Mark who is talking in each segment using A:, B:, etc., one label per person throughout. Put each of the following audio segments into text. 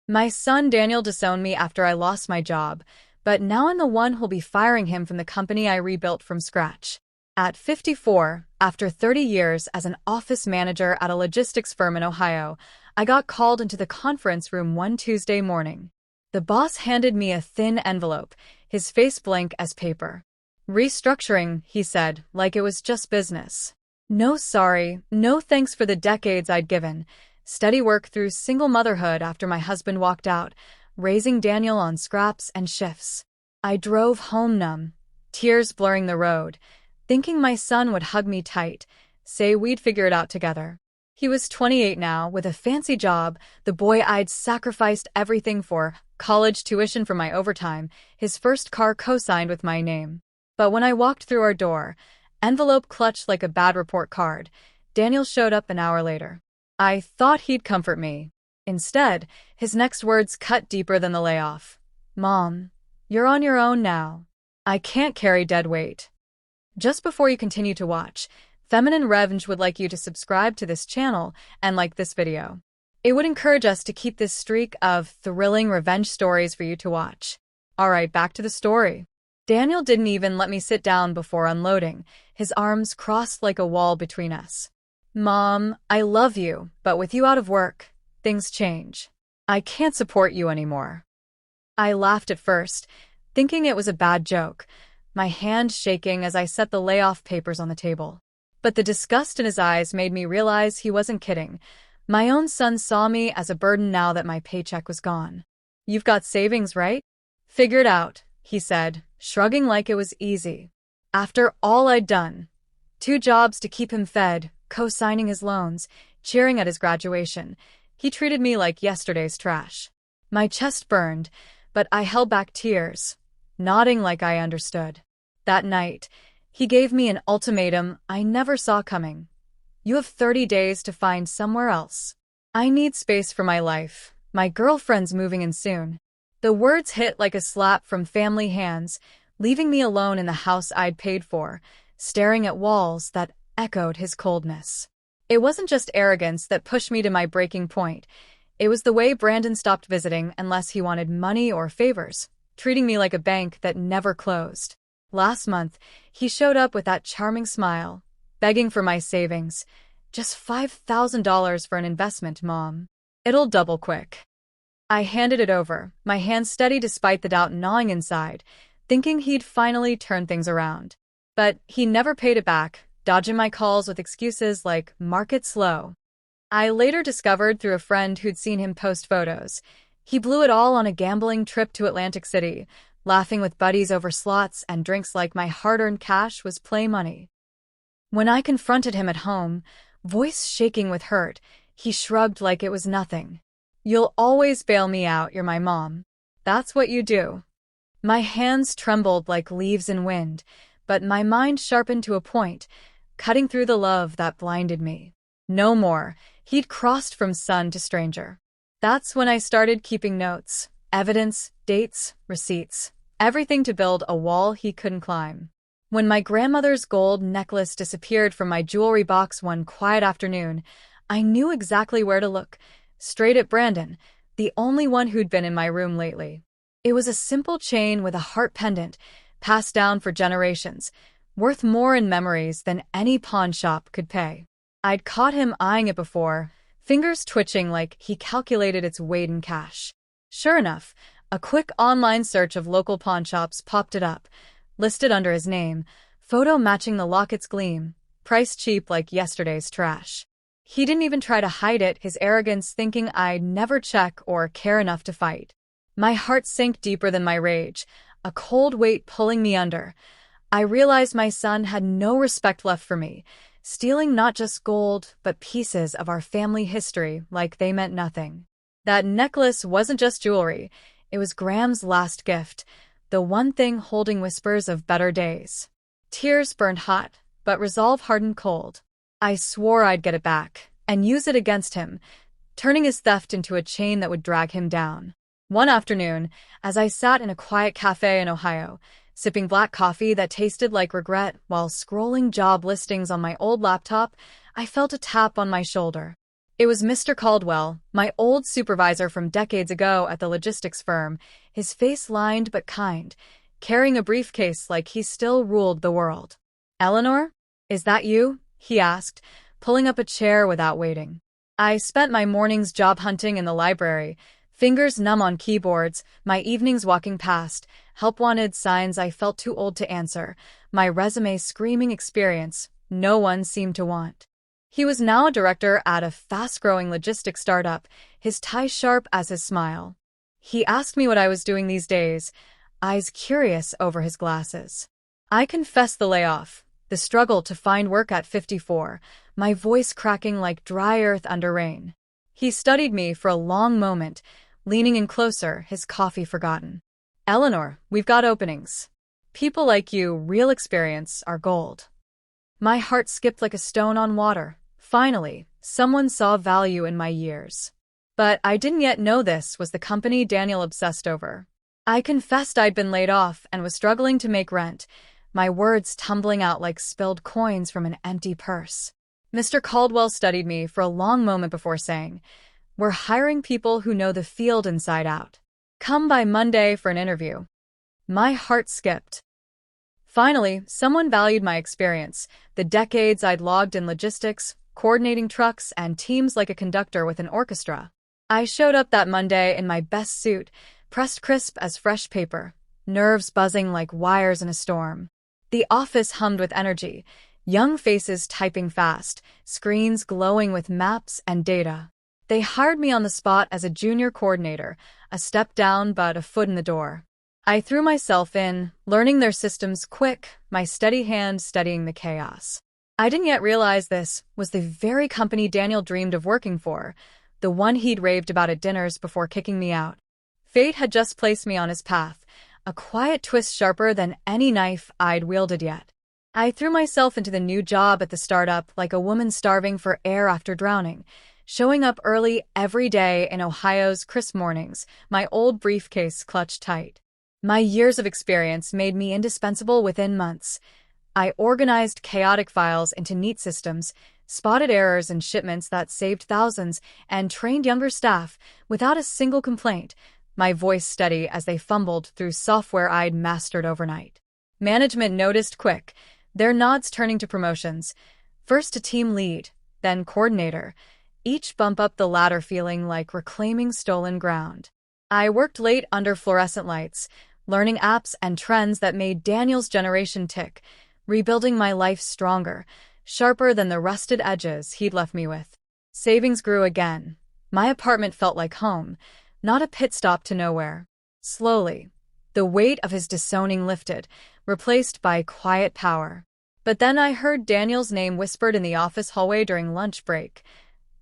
A: My son Daniel disowned me after I lost my job, but now I'm the one who'll be firing him from the company I rebuilt from scratch. At 54, after 30 years as an office manager at a logistics firm in Ohio, I got called into the conference room one Tuesday morning. The boss handed me a thin envelope, his face blank as paper. "Restructuring," he said, like it was just business. No sorry, no thanks for the decades I'd given. Steady work through single motherhood after my husband walked out, raising Daniel on scraps and shifts. I drove home numb, tears blurring the road, thinking my son would hug me tight, say we'd figure it out together. He was 28 now, with a fancy job, the boy I'd sacrificed everything for, college tuition for my overtime, his first car co-signed with my name. But when I walked through our door, envelope clutched like a bad report card, Daniel showed up an hour later. I thought he'd comfort me. Instead, his next words cut deeper than the layoff. "Mom, you're on your own now. I can't carry dead weight." Just before you continue to watch, Feminine Revenge would like you to subscribe to this channel and like this video. It would encourage us to keep this streak of thrilling revenge stories for you to watch. Alright, back to the story. Daniel didn't even let me sit down before unloading, his arms crossed like a wall between us. "Mom, I love you, but with you out of work, things change. I can't support you anymore." I laughed at first, thinking it was a bad joke, my hand shaking as I set the layoff papers on the table. But the disgust in his eyes made me realize he wasn't kidding. My own son saw me as a burden now that my paycheck was gone. "You've got savings, right?" "Figure it out," he said, shrugging like it was easy. After all I'd done, 2 jobs to keep him fed, co-signing his loans, cheering at his graduation, he treated me like yesterday's trash. My chest burned, but I held back tears, nodding like I understood. That night, he gave me an ultimatum I never saw coming. "You have 30 days to find somewhere else. I need space for my life. My girlfriend's moving in soon." The words hit like a slap from family hands, leaving me alone in the house I'd paid for, staring at walls that echoed his coldness. It wasn't just arrogance that pushed me to my breaking point. It was the way Brandon stopped visiting unless he wanted money or favors, treating me like a bank that never closed. Last month, he showed up with that charming smile, begging for my savings. "Just $5,000 for an investment, Mom. It'll double quick." I handed it over, my hand steady despite the doubt gnawing inside, thinking he'd finally turn things around. But he never paid it back, dodging my calls with excuses like "market slow." I later discovered through a friend who'd seen him post photos. He blew it all on a gambling trip to Atlantic City, laughing with buddies over slots and drinks like my hard-earned cash was play money. When I confronted him at home, voice shaking with hurt, he shrugged like it was nothing. "You'll always bail me out, you're my mom. That's what you do." My hands trembled like leaves in wind, but my mind sharpened to a point, cutting through the love that blinded me. No more. He'd crossed from son to stranger. That's when I started keeping notes, evidence, dates, receipts, everything to build a wall he couldn't climb. When my grandmother's gold necklace disappeared from my jewelry box one quiet afternoon, I knew exactly where to look, straight at Brandon, the only one who'd been in my room lately. It was a simple chain with a heart pendant, passed down for generations, worth more in memories than any pawn shop could pay. I'd caught him eyeing it before, fingers twitching like he calculated its weight in cash. Sure enough, a quick online search of local pawnshops popped it up, listed under his name, photo matching the locket's gleam, price cheap like yesterday's trash. He didn't even try to hide it, his arrogance thinking I'd never check or care enough to fight. My heart sank deeper than my rage, a cold weight pulling me under. I realized my son had no respect left for me, stealing not just gold, but pieces of our family history like they meant nothing. That necklace wasn't just jewelry, it was Graham's last gift, the one thing holding whispers of better days. Tears burned hot, but resolve hardened cold. I swore I'd get it back, and use it against him, turning his theft into a chain that would drag him down. One afternoon, as I sat in a quiet cafe in Ohio, sipping black coffee that tasted like regret while scrolling job listings on my old laptop, I felt a tap on my shoulder. It was Mr. Caldwell, my old supervisor from decades ago at the logistics firm, his face lined but kind, carrying a briefcase like he still ruled the world. "Eleanor? Is that you?" he asked, pulling up a chair without waiting. I spent my mornings job hunting in the library, fingers numb on keyboards, my evenings walking past, help-wanted signs I felt too old to answer, my resume screaming experience no one seemed to want. He was now a director at a fast-growing logistics startup, his tie sharp as his smile. He asked me what I was doing these days, eyes curious over his glasses. I confessed the layoff, the struggle to find work at 54, my voice cracking like dry earth under rain. He studied me for a long moment, leaning in closer, his coffee forgotten. "Eleanor, we've got openings. People like you, real experience, are gold." My heart skipped like a stone on water. Finally, someone saw value in my years. But I didn't yet know this was the company Daniel obsessed over. I confessed I'd been laid off and was struggling to make rent, my words tumbling out like spilled coins from an empty purse. Mr. Caldwell studied me for a long moment before saying, "We're hiring people who know the field inside out. Come by Monday for an interview." My heart skipped. Finally, someone valued my experience, the decades I'd logged in logistics, coordinating trucks and teams like a conductor with an orchestra. I showed up that Monday in my best suit, pressed crisp as fresh paper, nerves buzzing like wires in a storm. The office hummed with energy, young faces typing fast, screens glowing with maps and data. They hired me on the spot as a junior coordinator, a step down but a foot in the door. I threw myself in, learning their systems quick, my steady hand steadying the chaos. I didn't yet realize this was the very company Daniel dreamed of working for, the one he'd raved about at dinners before kicking me out. Fate had just placed me on his path, a quiet twist sharper than any knife I'd wielded yet. I threw myself into the new job at the startup like a woman starving for air after drowning, showing up early every day in Ohio's crisp mornings, my old briefcase clutched tight. My years of experience made me indispensable within months. I organized chaotic files into neat systems, spotted errors in shipments that saved thousands, and trained younger staff without a single complaint, my voice steady as they fumbled through software I'd mastered overnight. Management noticed quick, their nods turning to promotions. First to team lead, then coordinator, each bump up the ladder feeling like reclaiming stolen ground. I worked late under fluorescent lights, learning apps and trends that made Daniel's generation tick, rebuilding my life stronger, sharper than the rusted edges he'd left me with. Savings grew again. My apartment felt like home, not a pit stop to nowhere. Slowly, the weight of his disowning lifted, replaced by quiet power. But then I heard Daniel's name whispered in the office hallway during lunch break.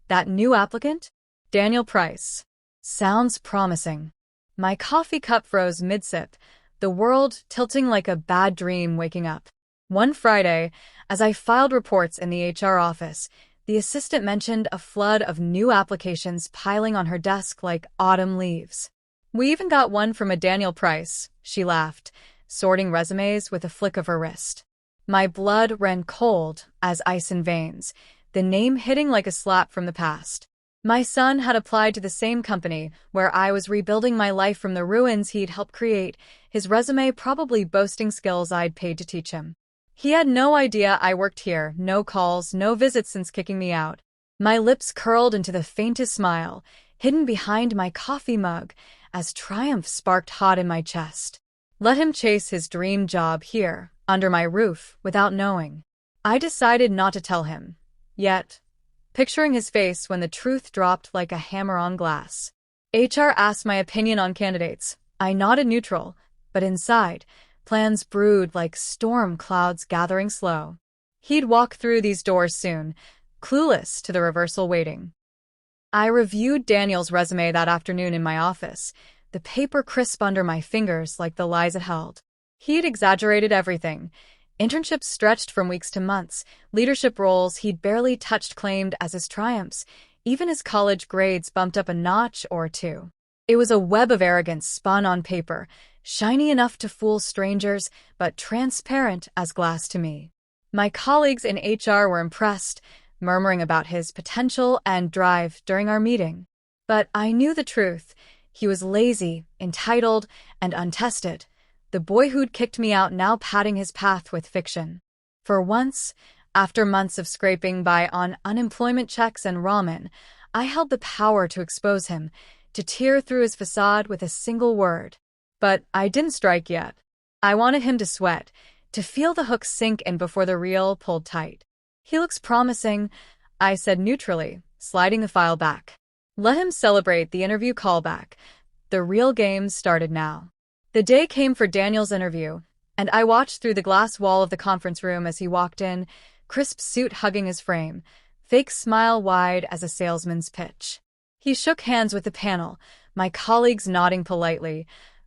A: That new applicant? Daniel Price. Sounds promising. My coffee cup froze mid-sip, the world tilting like a bad dream waking up. One Friday, as I filed reports in the HR office, the assistant mentioned a flood of new applications piling on her desk like autumn leaves. "We even got one from a Daniel Price," she laughed, sorting resumes with a flick of her wrist. My blood ran cold as ice in veins, the name hitting like a slap from the past. My son had applied to the same company where I was rebuilding my life from the ruins he'd helped create, his resume probably boasting skills I'd paid to teach him. He had no idea I worked here, no calls, no visits since kicking me out. My lips curled into the faintest smile, hidden behind my coffee mug, as triumph sparked hot in my chest. Let him chase his dream job here, under my roof, without knowing. I decided not to tell him. Yet, picturing his face when the truth dropped like a hammer on glass. HR asked my opinion on candidates. I nodded neutral, but inside, plans brewed like storm clouds gathering slow. He'd walk through these doors soon, clueless to the reversal waiting. I reviewed Daniel's resume that afternoon in my office, the paper crisp under my fingers like the lies it held. He'd exaggerated everything. Internships stretched from weeks to months, leadership roles he'd barely touched claimed as his triumphs, even his college grades bumped up a notch or two. It was a web of arrogance spun on paper, shiny enough to fool strangers, but transparent as glass to me. My colleagues in HR were impressed, murmuring about his potential and drive during our meeting. But I knew the truth. He was lazy, entitled, and untested. The boy who'd kicked me out now padding his path with fiction. For once, after months of scraping by on unemployment checks and ramen, I held the power to expose him, to tear through his facade with a single word. But I didn't strike yet. I wanted him to sweat, to feel the hook sink in before the reel pulled tight. "He looks promising," I said neutrally, sliding the file back. Let him celebrate the interview callback. The real game started now. The day came for Daniel's interview, and I watched through the glass wall of the conference room as he walked in, crisp suit hugging his frame, fake smile wide as a salesman's pitch. He shook hands with the panel, my colleagues nodding politely,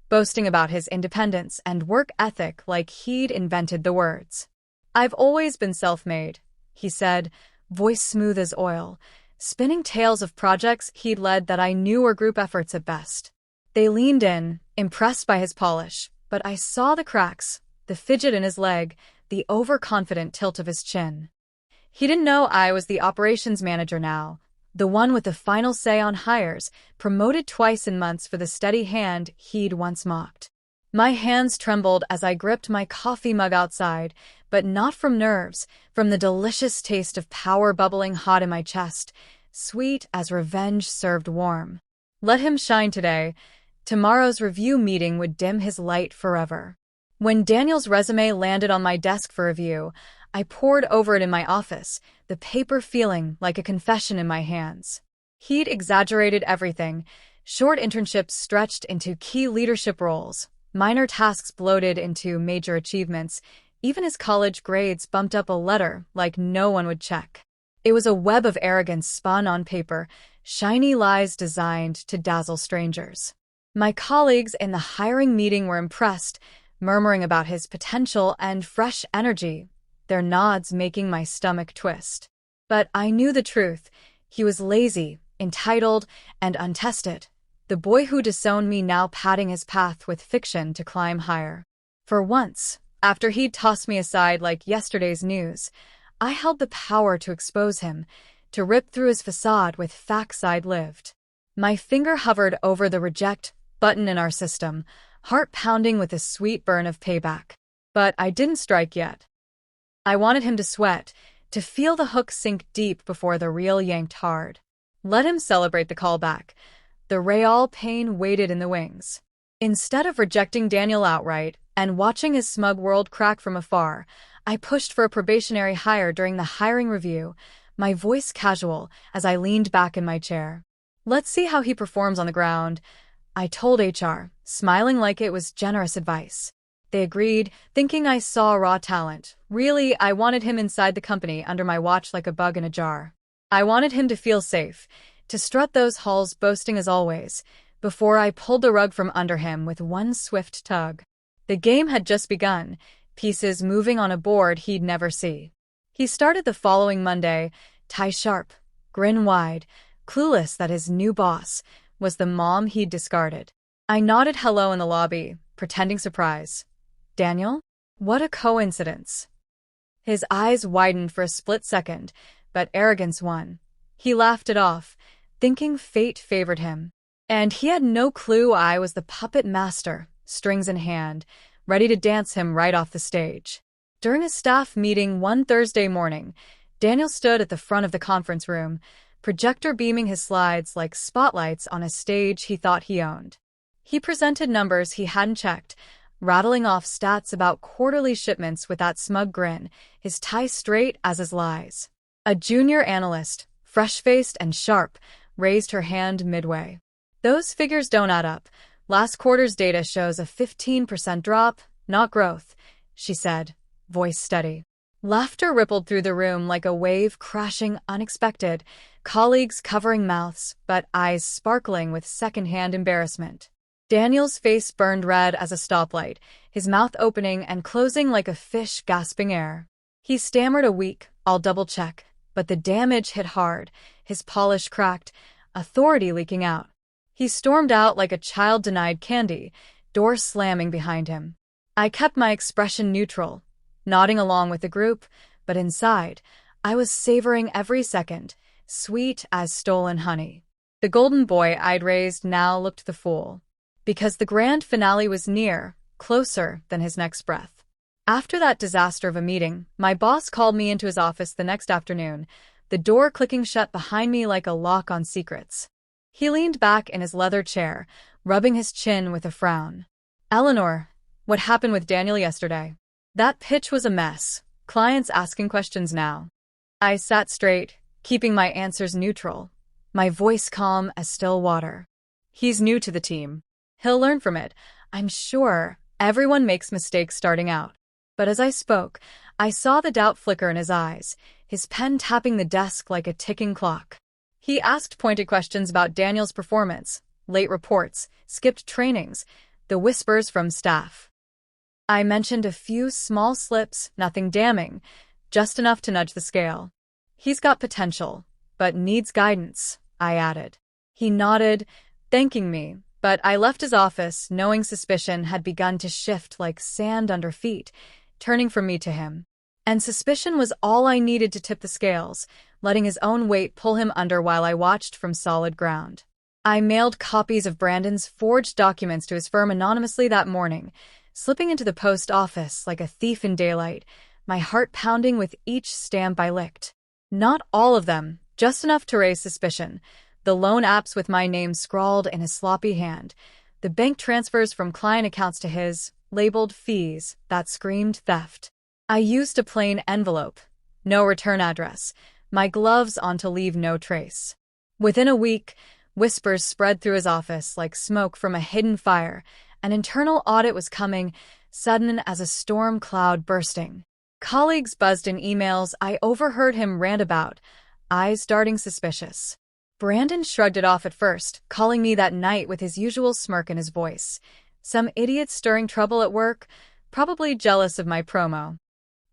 A: boasting about his independence and work ethic like he'd invented the words. "I've always been self-made," he said, voice smooth as oil, spinning tales of projects he'd led that I knew were group efforts at best. They leaned in, impressed by his polish, but I saw the cracks, the fidget in his leg, the overconfident tilt of his chin. He didn't know I was the operations manager now, the one with the final say on hires, promoted twice in months for the steady hand he'd once mocked. My hands trembled as I gripped my coffee mug outside, but not from nerves, from the delicious taste of power bubbling hot in my chest, sweet as revenge served warm. Let him shine today. Tomorrow's review meeting would dim his light forever. When Daniel's resume landed on my desk for review, I pored over it in my office, the paper feeling like a confession in my hands. He'd exaggerated everything, short internships stretched into key leadership roles, minor tasks bloated into major achievements, even his college grades bumped up a letter like no one would check. It was a web of arrogance spun on paper, shiny lies designed to dazzle strangers. My colleagues in the hiring meeting were impressed, murmuring about his potential and fresh energy, their nods making my stomach twist. But I knew the truth. He was lazy, entitled, and untested. The boy who disowned me now padding his path with fiction to climb higher. For once, after he'd tossed me aside like yesterday's news, I held the power to expose him, to rip through his facade with facts I'd lived. My finger hovered over the reject button in our system, heart pounding with a sweet burn of payback. But I didn't strike yet. I wanted him to sweat, to feel the hook sink deep before the reel yanked hard. Let him celebrate the callback. The real pain waited in the wings. Instead of rejecting Daniel outright and watching his smug world crack from afar, I pushed for a probationary hire during the hiring review, my voice casual as I leaned back in my chair. "Let's see how he performs on the ground," I told HR, smiling like it was generous advice. They agreed, thinking I saw raw talent. Really, I wanted him inside the company under my watch like a bug in a jar. I wanted him to feel safe, to strut those halls boasting as always, before I pulled the rug from under him with one swift tug. The game had just begun, pieces moving on a board he'd never see. He started the following Monday, tie sharp, grin wide, clueless that his new boss was the mom he'd discarded. I nodded hello in the lobby, pretending surprise. "Daniel? What a coincidence." His eyes widened for a split second, but arrogance won. He laughed it off, thinking fate favored him. And he had no clue I was the puppet master, strings in hand, ready to dance him right off the stage. During a staff meeting one Thursday morning, Daniel stood at the front of the conference room, projector beaming his slides like spotlights on a stage he thought he owned. He presented numbers he hadn't checked, rattling off stats about quarterly shipments with that smug grin, his tie straight as his lies. A junior analyst, fresh-faced and sharp, raised her hand midway. "Those figures don't add up. Last quarter's data shows a 15% drop, not growth," she said, voice steady. Laughter rippled through the room like a wave crashing unexpected, colleagues covering mouths, but eyes sparkling with second-hand embarrassment. Daniel's face burned red as a stoplight, his mouth opening and closing like a fish gasping air. He stammered a weak, "I'll double-check," but the damage hit hard, his polish cracked, authority leaking out. He stormed out like a child denied candy, door slamming behind him. I kept my expression neutral, nodding along with the group, but inside, I was savoring every second, sweet as stolen honey. The golden boy I'd raised now looked the fool. Because the grand finale was near, closer than his next breath. After that disaster of a meeting, my boss called me into his office the next afternoon, the door clicking shut behind me like a lock on secrets. He leaned back in his leather chair, rubbing his chin with a frown. "Eleanor, what happened with Daniel yesterday?" "That pitch was a mess. Clients asking questions now." I sat straight, keeping my answers neutral, my voice calm as still water. "He's new to the team. He'll learn from it. I'm sure everyone makes mistakes starting out." But as I spoke, I saw the doubt flicker in his eyes, his pen tapping the desk like a ticking clock. He asked pointed questions about Daniel's performance, late reports, skipped trainings, the whispers from staff. I mentioned a few small slips, nothing damning, just enough to nudge the scale. "He's got potential, but needs guidance," I added. He nodded, thanking me, but I left his office knowing suspicion had begun to shift like sand under feet, turning from me to him. And suspicion was all I needed to tip the scales, letting his own weight pull him under while I watched from solid ground. I mailed copies of Brandon's forged documents to his firm anonymously that morning, slipping into the post office like a thief in daylight, my heart pounding with each stamp I licked. Not all of them, just enough to raise suspicion. The loan apps with my name scrawled in a sloppy hand, the bank transfers from client accounts to his, labeled fees, that screamed theft. I used a plain envelope, no return address, my gloves on to leave no trace. Within a week, whispers spread through his office like smoke from a hidden fire. An internal audit was coming, sudden as a storm cloud bursting. Colleagues buzzed in emails I overheard him rant about, eyes darting suspicious. Brandon shrugged it off at first, calling me that night with his usual smirk in his voice. Some idiot stirring trouble at work, probably jealous of my promo.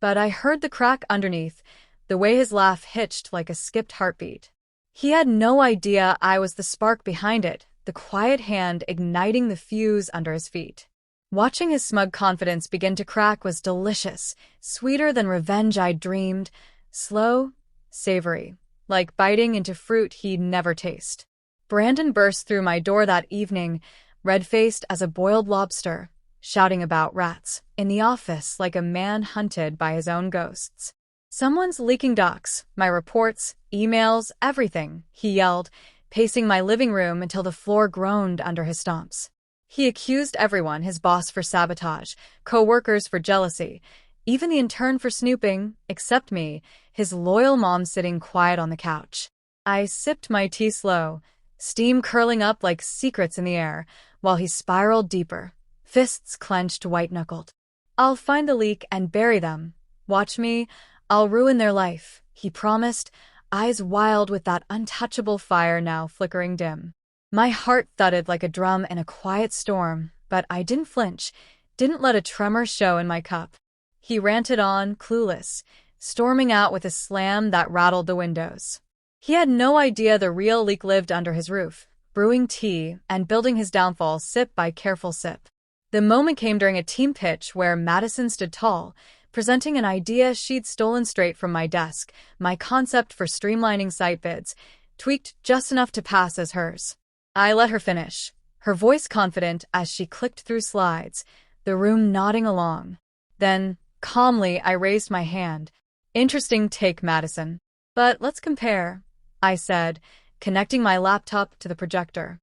A: But I heard the crack underneath, the way his laugh hitched like a skipped heartbeat. He had no idea I was the spark behind it, the quiet hand igniting the fuse under his feet. Watching his smug confidence begin to crack was delicious, sweeter than revenge I'd dreamed, slow, savory, like biting into fruit he'd never taste. Brandon burst through my door that evening, red-faced as a boiled lobster, shouting about rats in the office like a man hunted by his own ghosts. "Someone's leaking docs, my reports, emails, everything," he yelled, pacing my living room until the floor groaned under his stomps. He accused everyone, his boss for sabotage, co-workers for jealousy, even the intern for snooping, except me, his loyal mom sitting quiet on the couch. I sipped my tea slow, steam curling up like secrets in the air, while he spiraled deeper, fists clenched white-knuckled. "I'll find the leak and bury them. Watch me, I'll ruin their life," he promised, eyes wild with that untouchable fire now flickering dim. My heart thudded like a drum in a quiet storm, but I didn't flinch, didn't let a tremor show in my cup. He ranted on, clueless, storming out with a slam that rattled the windows. He had no idea the real leak lived under his roof, brewing tea and building his downfall sip by careful sip. The moment came during a team pitch where Madison stood tall, presenting an idea she'd stolen straight from my desk, my concept for streamlining site bids, tweaked just enough to pass as hers. I let her finish, her voice confident as she clicked through slides, the room nodding along. Then, calmly, I raised my hand. "Interesting take, Madison. But let's compare," I said, connecting my laptop to the projector.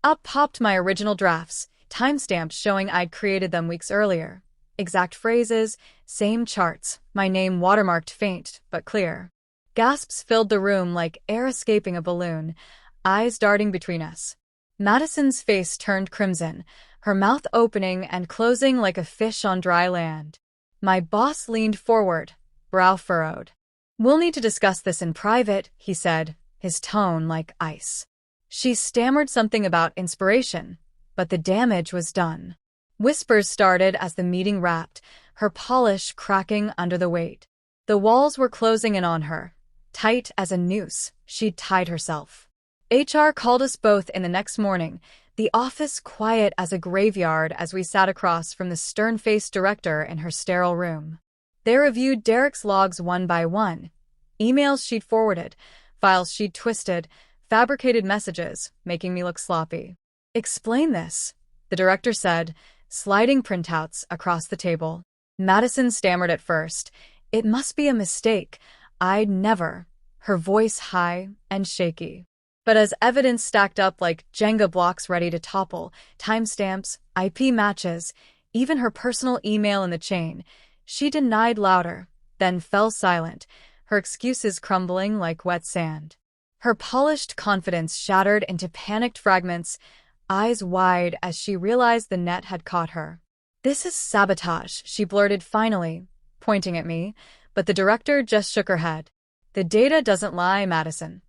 A: Up popped my original drafts, timestamps showing I'd created them weeks earlier. Exact phrases, same charts, my name watermarked faint but clear. Gasps filled the room like air escaping a balloon, eyes darting between us. Madison's face turned crimson, her mouth opening and closing like a fish on dry land. My boss leaned forward, brow furrowed. "We'll need to discuss this in private," he said, his tone like ice. She stammered something about inspiration, but the damage was done. Whispers started as the meeting wrapped, her polish cracking under the weight. The walls were closing in on her. Tight as a noose, she'd tied herself. HR called us both in the next morning, the office quiet as a graveyard as we sat across from the stern-faced director in her sterile room. They reviewed Derek's logs one by one, Emails she'd forwarded, files she'd twisted, fabricated messages, making me look sloppy. "Explain this," the director said, sliding printouts across the table. Madison stammered at first. "It must be a mistake. I'd never," her voice high and shaky. But as evidence stacked up like Jenga blocks ready to topple, timestamps, IP matches, even her personal email in the chain, she denied louder, then fell silent, her excuses crumbling like wet sand. Her polished confidence shattered into panicked fragments, eyes wide as she realized the net had caught her. "This is sabotage," she blurted finally, pointing at me, but the director just shook her head. "The data doesn't lie, Madison."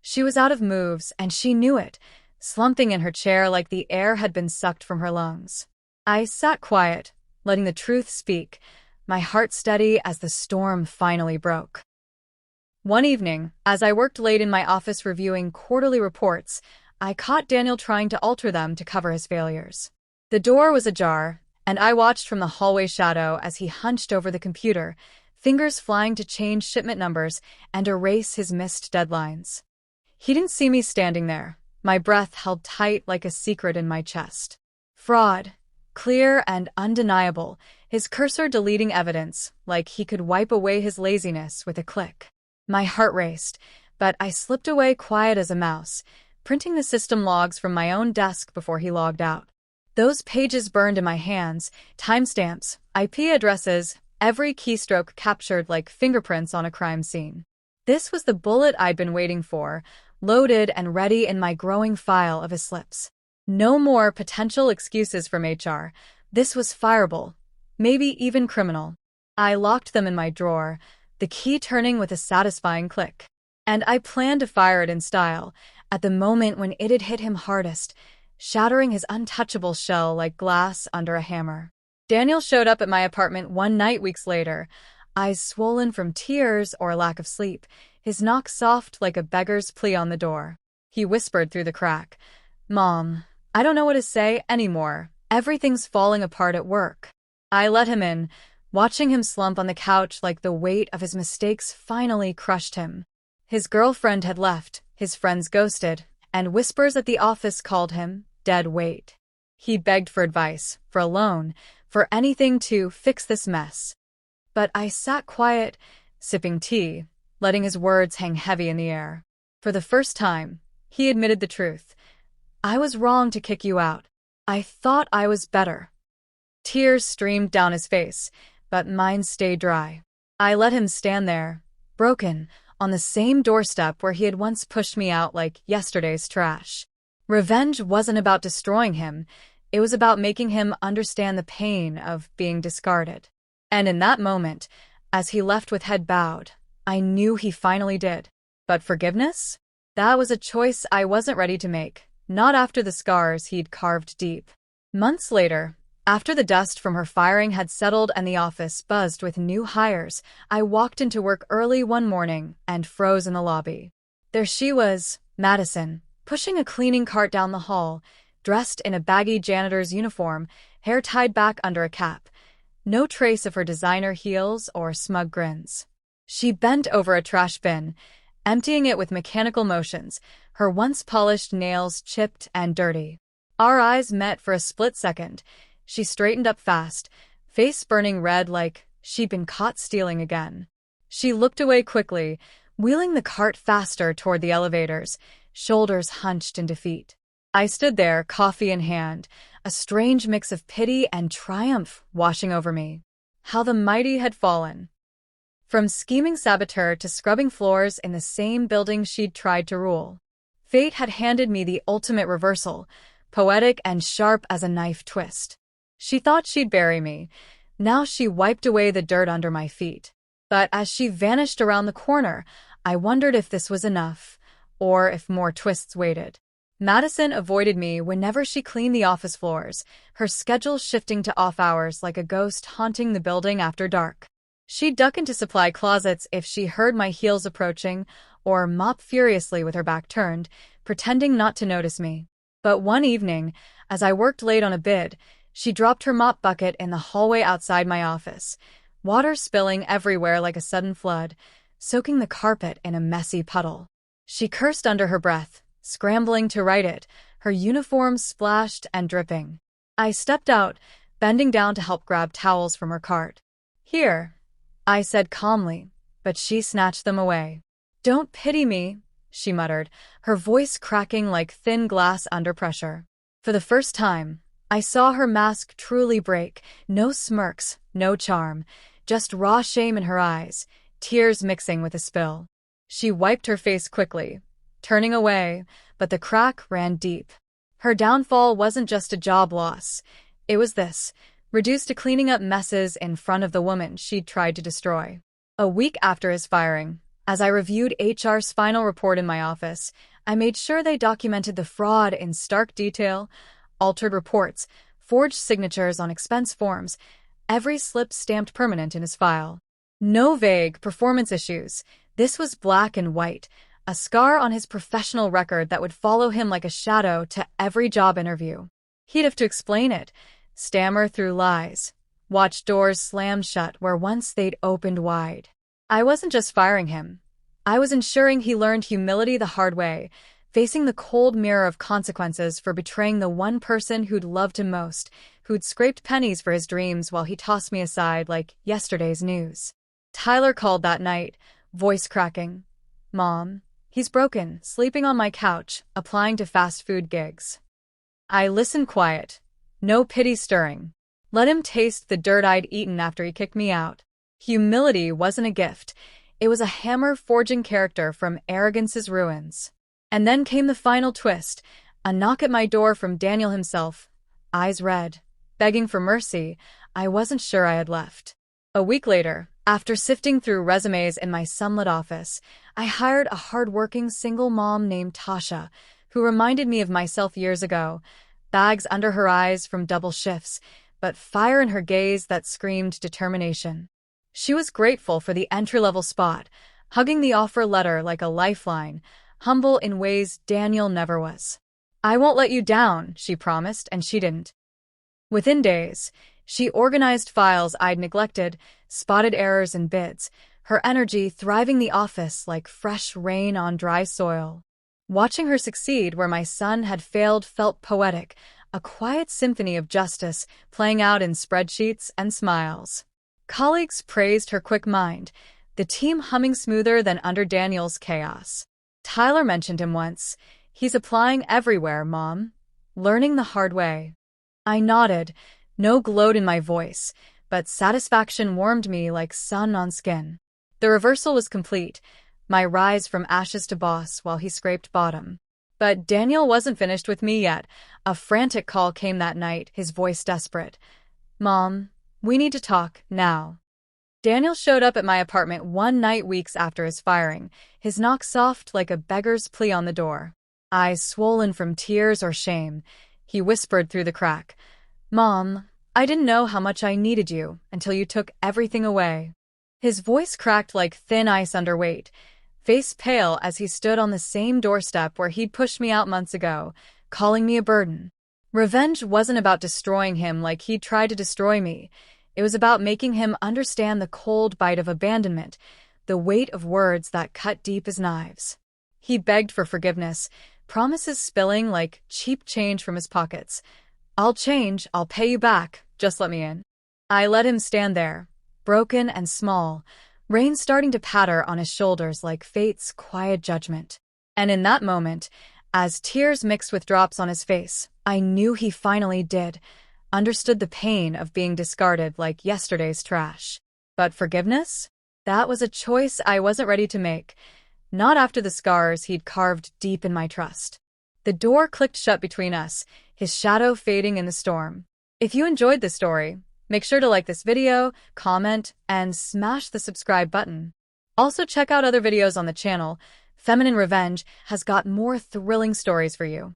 A: She was out of moves, and she knew it, slumping in her chair like the air had been sucked from her lungs. I sat quiet, letting the truth speak, my heart steady as the storm finally broke. One evening, as I worked late in my office reviewing quarterly reports, I caught Daniel trying to alter them to cover his failures. The door was ajar, and I watched from the hallway shadow as he hunched over the computer, fingers flying to change shipment numbers and erase his missed deadlines. He didn't see me standing there, my breath held tight like a secret in my chest. Fraud, clear and undeniable, his cursor deleting evidence, like he could wipe away his laziness with a click. My heart raced, but I slipped away quiet as a mouse, printing the system logs from my own desk before he logged out. Those pages burned in my hands, timestamps, IP addresses, every keystroke captured like fingerprints on a crime scene. This was the bullet I'd been waiting for, loaded and ready in my growing file of his slips. No more potential excuses from HR. This was fireable, maybe even criminal. I locked them in my drawer, the key turning with a satisfying click. And I planned to fire it in style, at the moment when it had hit him hardest, shattering his untouchable shell like glass under a hammer. Daniel showed up at my apartment one night weeks later, eyes swollen from tears or lack of sleep, his knock soft like a beggar's plea on the door. He whispered through the crack, "Mom, I don't know what to say anymore. Everything's falling apart at work." I let him in, watching him slump on the couch like the weight of his mistakes finally crushed him. His girlfriend had left, his friends ghosted, and whispers at the office called him dead weight. He begged for advice, for a loan, for anything to fix this mess. But I sat quiet, sipping tea, letting his words hang heavy in the air. For the first time, he admitted the truth. "I was wrong to kick you out. I thought I was better." Tears streamed down his face, but mine stayed dry. I let him stand there, broken, on the same doorstep where he had once pushed me out like yesterday's trash. Revenge wasn't about destroying him, it was about making him understand the pain of being discarded. And in that moment, as he left with head bowed, I knew he finally did. But forgiveness? That was a choice I wasn't ready to make, not after the scars he'd carved deep. Months later, after the dust from her firing had settled and the office buzzed with new hires, I walked into work early one morning and froze in the lobby. There she was, Madison, pushing a cleaning cart down the hall, dressed in a baggy janitor's uniform, hair tied back under a cap. No trace of her designer heels or smug grins. She bent over a trash bin, emptying it with mechanical motions, her once polished nails chipped and dirty. Our eyes met for a split second. She straightened up fast, face burning red like she'd been caught stealing again. She looked away quickly, wheeling the cart faster toward the elevators, shoulders hunched in defeat. I stood there, coffee in hand, a strange mix of pity and triumph washing over me. How the mighty had fallen. From scheming saboteur to scrubbing floors in the same building she'd tried to rule. Fate had handed me the ultimate reversal, poetic and sharp as a knife twist. She thought she'd bury me. Now she wiped away the dirt under my feet. But as she vanished around the corner, I wondered if this was enough, or if more twists waited. Madison avoided me whenever she cleaned the office floors, her schedule shifting to off hours like a ghost haunting the building after dark. She'd duck into supply closets if she heard my heels approaching, or mop furiously with her back turned, pretending not to notice me. But one evening, as I worked late on a bid, she dropped her mop bucket in the hallway outside my office, water spilling everywhere like a sudden flood. soaking the carpet in a messy puddle. She cursed under her breath, scrambling to right it, her uniform splashed and dripping. I stepped out, bending down to help grab towels from her cart. "Here," I said calmly, but she snatched them away. "Don't pity me," she muttered, her voice cracking like thin glass under pressure. For the first time, I saw her mask truly break. No smirks, no charm, just raw shame in her eyes, tears mixing with a spill. She wiped her face quickly, turning away, but the crack ran deep. Her downfall wasn't just a job loss. It was this, reduced to cleaning up messes in front of the woman she'd tried to destroy. A week after his firing, as I reviewed HR's final report in my office, I made sure they documented the fraud in stark detail, altered reports, forged signatures on expense forms, every slip stamped permanent in his file. No vague performance issues. This was black and white, a scar on his professional record that would follow him like a shadow to every job interview. He'd have to explain it, stammer through lies, watch doors slam shut where once they'd opened wide. I wasn't just firing him. I was ensuring he learned humility the hard way, facing the cold mirror of consequences for betraying the one person who'd loved him most, who'd scraped pennies for his dreams while he tossed me aside like yesterday's news. Tyler called that night, voice cracking. "Mom, he's broken, sleeping on my couch, applying to fast food gigs." I listened quiet, no pity stirring. Let him taste the dirt I'd eaten after he kicked me out. Humility wasn't a gift. It was a hammer forging character from arrogance's ruins. And then came the final twist, a knock at my door from Daniel himself, eyes red, begging for mercy. I wasn't sure I had left. A week later, after sifting through resumes in my sunlit office, I hired a hard-working single mom named Tasha, who reminded me of myself years ago, bags under her eyes from double shifts, but fire in her gaze that screamed determination. She was grateful for the entry-level spot, hugging the offer letter like a lifeline, humble in ways Daniel never was. "I won't let you down," she promised, and she didn't. Within days, she organized files I'd neglected, spotted errors in bids, her energy thriving the office like fresh rain on dry soil. Watching her succeed where my son had failed felt poetic, a quiet symphony of justice playing out in spreadsheets and smiles. Colleagues praised her quick mind, the team humming smoother than under Daniel's chaos. Tyler mentioned him once. "He's applying everywhere, Mom. Learning the hard way." I nodded, no gloat in my voice, but satisfaction warmed me like sun on skin. The reversal was complete, my rise from ashes to boss while he scraped bottom. But Daniel wasn't finished with me yet. A frantic call came that night, his voice desperate. "Mom, we need to talk, now." Daniel showed up at my apartment one night weeks after his firing, his knock soft like a beggar's plea on the door. Eyes swollen from tears or shame, he whispered through the crack, "Mom, I didn't know how much I needed you until you took everything away." His voice cracked like thin ice under weight, face pale as he stood on the same doorstep where he'd pushed me out months ago, calling me a burden. Revenge wasn't about destroying him like he'd tried to destroy me. It was about making him understand the cold bite of abandonment, the weight of words that cut deep as knives. He begged for forgiveness, promises spilling like cheap change from his pockets. "I'll change, I'll pay you back, just let me in." I let him stand there, broken and small, rain starting to patter on his shoulders like fate's quiet judgment. And in that moment, as tears mixed with drops on his face, I knew he finally did, understood the pain of being discarded like yesterday's trash. But forgiveness? That was a choice I wasn't ready to make, not after the scars he'd carved deep in my trust. The door clicked shut between us, his shadow fading in the storm. If you enjoyed this story, make sure to like this video, comment, and smash the subscribe button. Also check out other videos on the channel. Feminine Revenge has got more thrilling stories for you.